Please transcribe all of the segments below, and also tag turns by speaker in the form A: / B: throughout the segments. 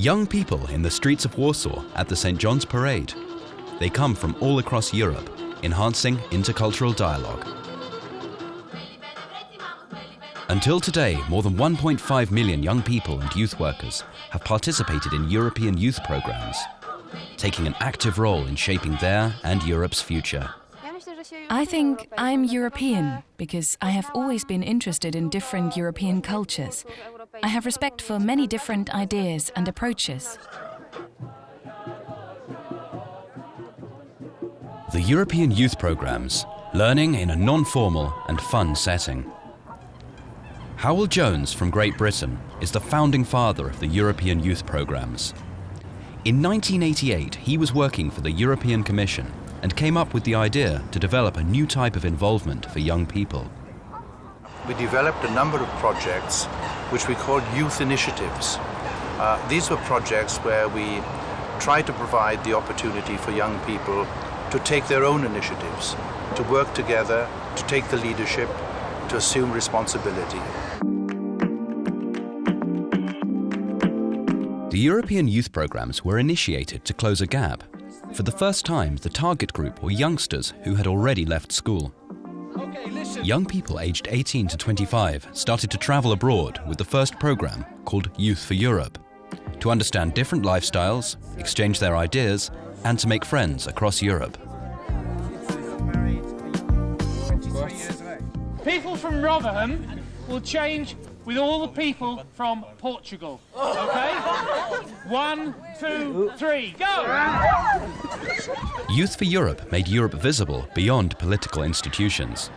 A: Young people in the streets of Warsaw at the St. John's Parade. They come from all across Europe, enhancing intercultural dialogue. Until today, more than 1.5 million young people and youth workers have participated in European youth programs, taking an active role in shaping their and Europe's future.
B: I think I'm European because I have always been interested in different European cultures. I have respect for many different ideas and approaches.
A: The European youth programs, learning in a non-formal and fun setting. Howell Jones from Great Britain is the founding father of the European youth programs. In 1988, he was working for the European Commission and came up with the idea to develop a new type of involvement for young people.
C: We developed a number of projects which we called youth initiatives. These were projects where we tried to provide the opportunity for young people to take their own initiatives, to work together, to take the leadership, to assume responsibility.
A: The European youth programs were initiated to close a gap. For the first time, the target group were youngsters who had already left school. Young people aged 18 to 25 started to travel abroad with the first program called Youth for Europe, to understand different lifestyles, exchange their ideas, and to make friends across Europe.
D: People from Rotherham will change with all the people from Portugal. Okay? 1, 2, 3, go!
A: Youth for Europe made Europe visible beyond political institutions.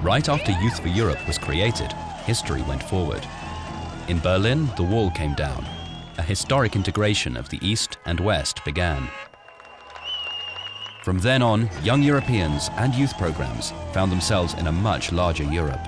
A: Right after Youth for Europe was created, history went forward. In Berlin, the wall came down. A historic integration of the East and West began. From then on, young Europeans and youth programs found themselves in a much larger Europe.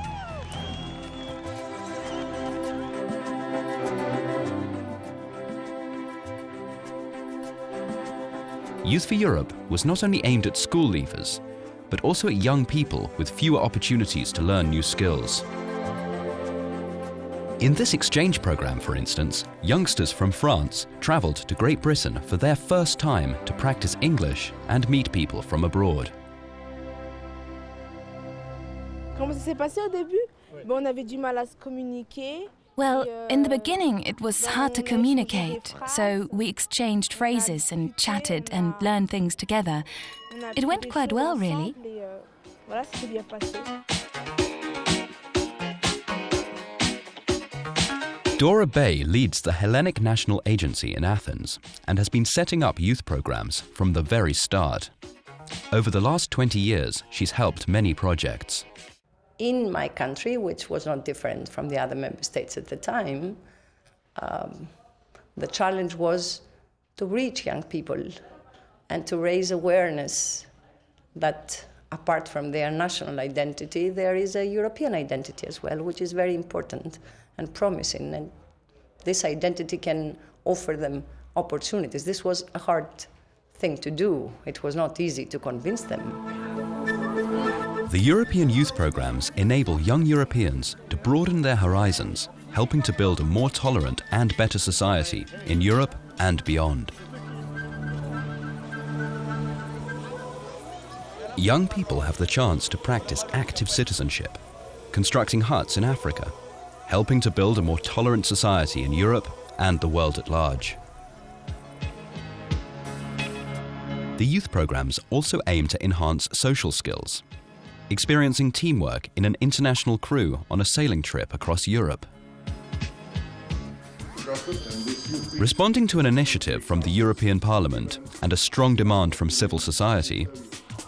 A: Youth for Europe was not only aimed at school leavers, but also at young people with fewer opportunities to learn new skills. In this exchange program, for instance, youngsters from France travelled to Great Britain for their first time to practice English and meet people from abroad.
E: Comment ça s'est passé au début? On avait du mal à se communiquer.
B: Well, in the beginning it was hard to communicate, so we exchanged phrases and chatted and learned things together. It went quite well, really.
A: Dora Bay leads the Hellenic National Agency in Athens and has been setting up youth programs from the very start. Over the last 20 years, she's helped many projects.
F: In my country, which was not different from the other member states at the time, the challenge was to reach young people and to raise awareness that apart from their national identity, there is a European identity as well, which is very important and promising. And this identity can offer them opportunities. This was a hard thing to do. It was not easy to convince them.
A: The European youth programs enable young Europeans to broaden their horizons, helping to build a more tolerant and better society in Europe and beyond. Young people have the chance to practice active citizenship, constructing huts in Africa, helping to build a more tolerant society in Europe and the world at large. The youth programs also aim to enhance social skills, experiencing teamwork in an international crew on a sailing trip across Europe. Responding to an initiative from the European Parliament and a strong demand from civil society,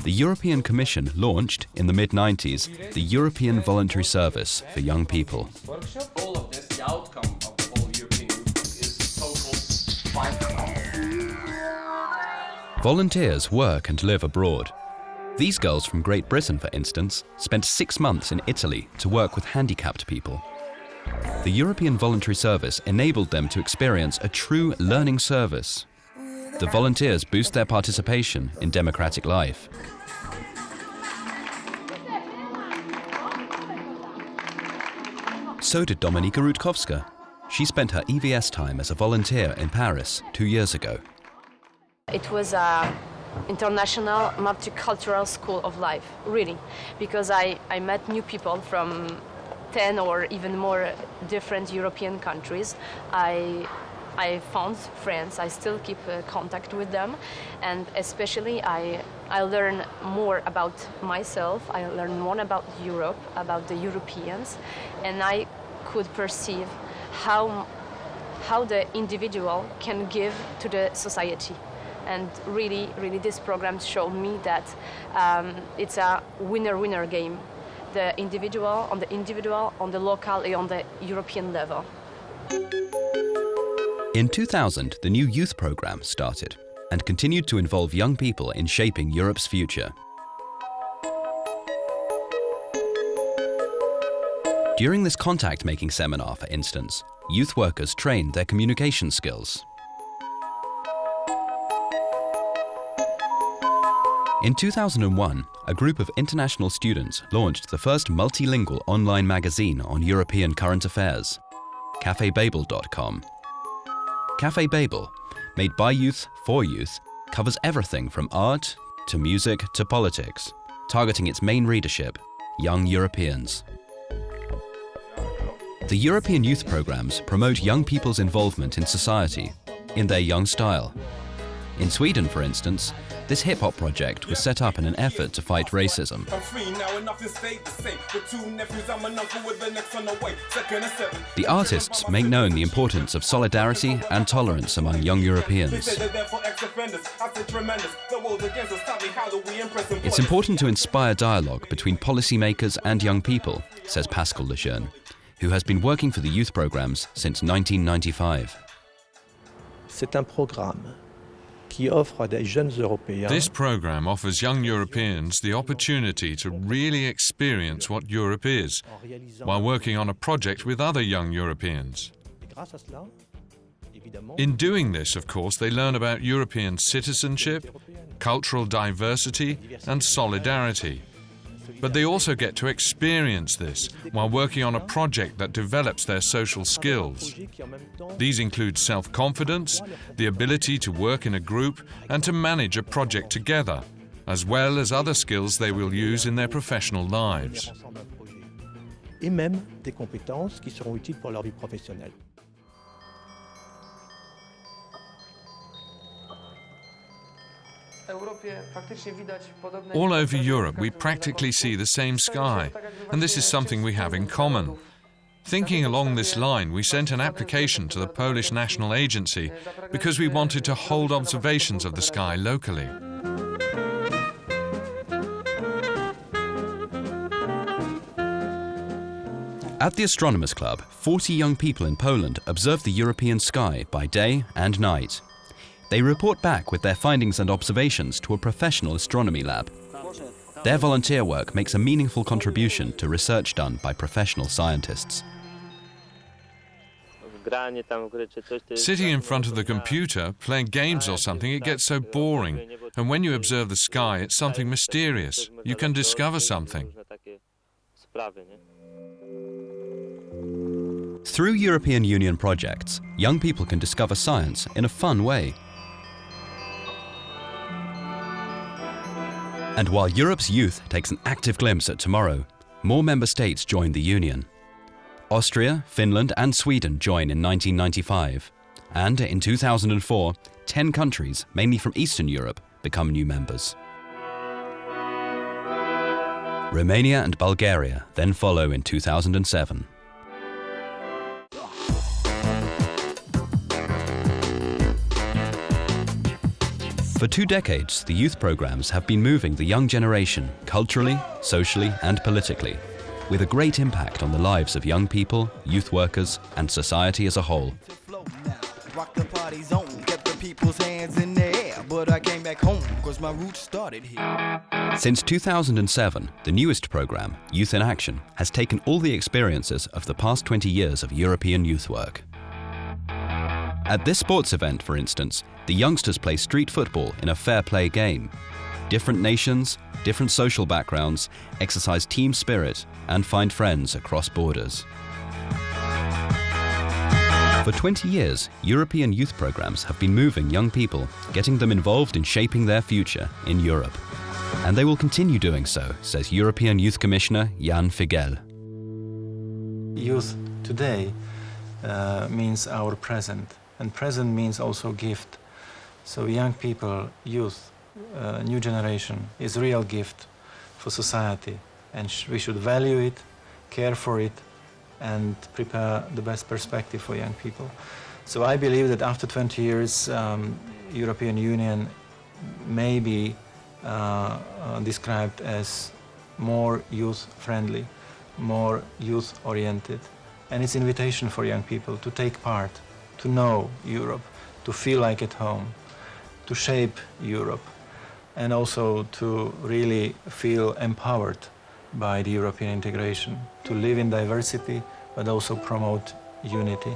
A: the European Commission launched, in the mid-90s, the European Voluntary Service for young people.
G: All of this, the outcome of the whole European Youth is total 5.
A: Volunteers work and live abroad. These girls from Great Britain, for instance, spent 6 months in Italy to work with handicapped people. The European Voluntary Service enabled them to experience a true learning service. The volunteers boost their participation in democratic life. So did Dominika Rutkowska. She spent her EVS time as a volunteer in Paris 2 years ago.
H: It was an international multicultural school of life, really, because I met new people from 10 or even more different European countries. I found friends, I still keep contact with them, and especially I learn more about myself, I learn more about Europe, about the Europeans, and I could perceive how the individual can give to the society. And really, this program showed me that it's a winner-winner game. The individual, on the local, and on the European level.
A: In 2000, the new youth program started and continued to involve young people in shaping Europe's future. During this contact-making seminar, for instance, youth workers trained their communication skills. In 2001, a group of international students launched the first multilingual online magazine on European current affairs, cafebabel.com. Café Babel, made by youth for youth, covers everything from art to music to politics, targeting its main readership, young Europeans. The European youth programs promote young people's involvement in society in their young style. In Sweden, for instance, this hip-hop project was set up in an effort to fight racism. The artists make known the importance of solidarity and tolerance among young Europeans. It's important to inspire dialogue between policymakers and young people, says Pascal Lejeune, who has been working for the youth programs since 1995.
I: This program offers young Europeans the opportunity to really experience what Europe is, while working on a project with other young Europeans. In doing this, of course, they learn about European citizenship, cultural diversity, and solidarity. But they also get to experience this while working on a project that develops their social skills. These include self-confidence, the ability to work in a group and to manage a project together, as well as other skills they will use in their professional lives. All over Europe, we practically see the same sky, and this is something we have in common. Thinking along this line, we sent an application to the Polish National Agency because we wanted to hold observations of the sky locally.
A: At the Astronomers Club, 40 young people in Poland observe the European sky by day and night. They report back with their findings and observations to a professional astronomy lab. Their volunteer work makes a meaningful contribution to research done by professional scientists.
I: Sitting in front of the computer, playing games or something, it gets so boring. And when you observe the sky, it's something mysterious. You can discover something.
A: Through European Union projects, young people can discover science in a fun way. And while Europe's youth takes an active glimpse at tomorrow, more member states joined the Union. Austria, Finland and Sweden join in 1995. And in 2004, 10 countries, mainly from Eastern Europe, become new members. Romania and Bulgaria then follow in 2007. For 2 decades, the youth programs have been moving the young generation culturally, socially and politically, with a great impact on the lives of young people, youth workers and society as a whole. Since 2007, the newest program, Youth in Action, has taken all the experiences of the past 20 years of European youth work. At this sports event, for instance, the youngsters play street football in a fair play game. Different nations, different social backgrounds, exercise team spirit and find friends across borders. For 20 years, European youth programs have been moving young people, getting them involved in shaping their future in Europe. And they will continue doing so, says European Youth Commissioner Jan Figel.
J: Youth today means our present, and present means also gift. So young people, youth, new generation is a real gift for society, and we should value it, care for it, and prepare the best perspective for young people. So I believe that after 20 years, European Union may be described as more youth-friendly, more youth-oriented, and it's an invitation for young people to take part, to know Europe, to feel like at home, to shape Europe, and also to really feel empowered by the European integration, to live in diversity, but also promote unity.